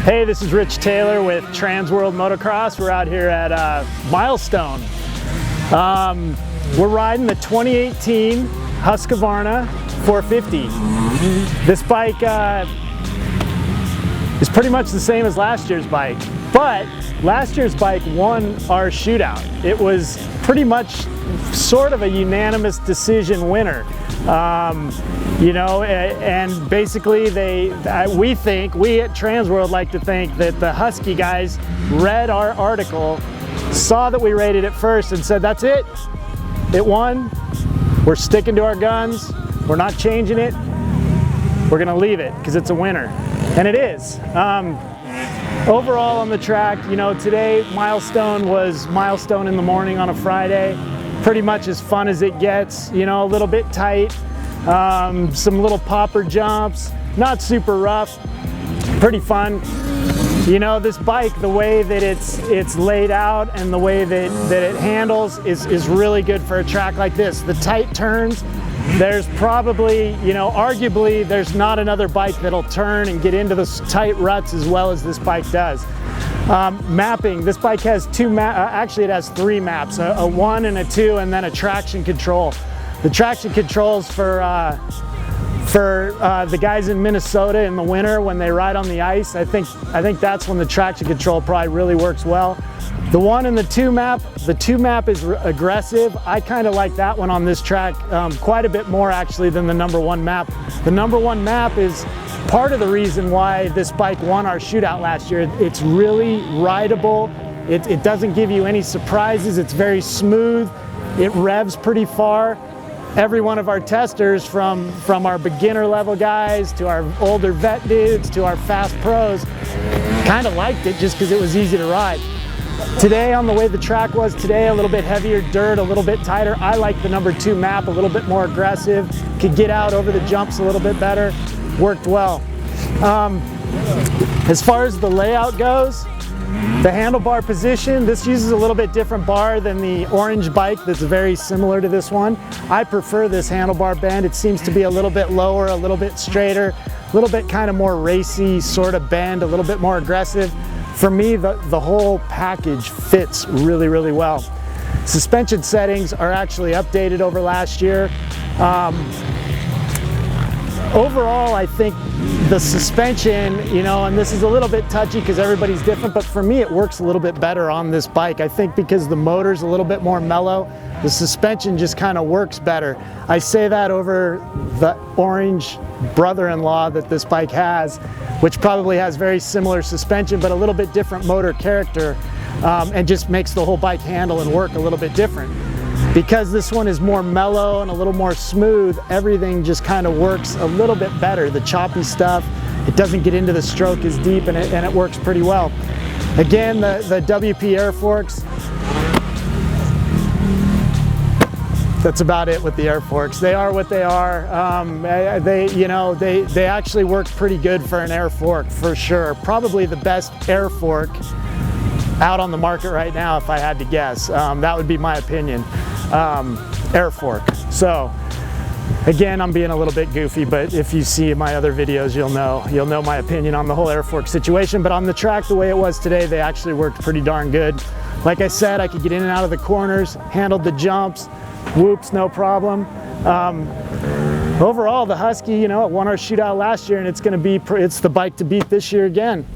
Hey, this is Rich Taylor with TransWorld Motocross. We're out here at Milestone. We're riding the 2018 Husqvarna 450. This bike is pretty much the same as last year's bike, but last year's bike won our shootout. It was pretty much sort of a unanimous decision winner. You know, and basically we at TransWorld like to think that the Husky guys read our article, saw that we rated it first and said, that's it, it won, we're sticking to our guns, we're not changing it, we're gonna leave it because it's a winner. And it is. Overall on the track, you know, today Milestone was Milestone in the morning on a Friday, pretty much as fun as it gets, you know, a little bit tight. Some little popper jumps, not super rough, pretty fun. You know, this bike, the way that it's laid out and the way that it handles is really good for a track like this. The tight turns, there's probably, you know, arguably there's not another bike that'll turn and get into the tight ruts as well as this bike does. Mapping, this bike has actually it has three maps, a 1 and a 2 and then a traction control. The traction controls for the guys in Minnesota in the winter when they ride on the ice. I think that's when the traction control probably really works well. The 1 and the 2 map, the 2 map is aggressive. I kind of like that one on this track quite a bit more actually than the number 1 map. The number 1 map is part of the reason why this bike won our shootout last year. It's really rideable. It doesn't give you any surprises. It's very smooth. It revs pretty far. Every one of our testers, from our beginner level guys to our older vet dudes to our fast pros, kind of liked it just because it was easy to ride. Today, on the way the track was today, a little bit heavier dirt, a little bit tighter. I like the number 2 map, a little bit more aggressive, could get out over the jumps a little bit better, worked well. As far as the layout goes, the handlebar position, this uses a little bit different bar than the orange bike that's very similar to this one. I prefer this handlebar bend. It seems to be a little bit lower, a little bit straighter, a little bit kind of more racy sort of bend, a little bit more aggressive. For me, the whole package fits really, really well. Suspension settings are actually updated over last year. Overall, I think the suspension, you know, and this is a little bit touchy because everybody's different, but for me it works a little bit better on this bike. I think because the motor's a little bit more mellow, the suspension just kind of works better. I say that over the orange brother-in-law that this bike has, which probably has very similar suspension but a little bit different motor character, and just makes the whole bike handle and work a little bit different. Because this one is more mellow and a little more smooth, everything just kind of works a little bit better. The choppy stuff, it doesn't get into the stroke as deep, and it works pretty well. Again, the WP air forks, that's about it with the air forks. They are what they are. They actually work pretty good for an air fork, for sure. Probably the best air fork out on the market right now, if I had to guess. That would be my opinion. Air fork. So again, I'm being a little bit goofy, but if you see my other videos, you'll know my opinion on the whole air fork situation. But on the track, the way it was today, they actually worked pretty darn good. Like I said, I could get in and out of the corners, handled the jumps, whoops, no problem. Overall, the Husky, you know, it won our shootout last year, and it's the bike to beat this year again.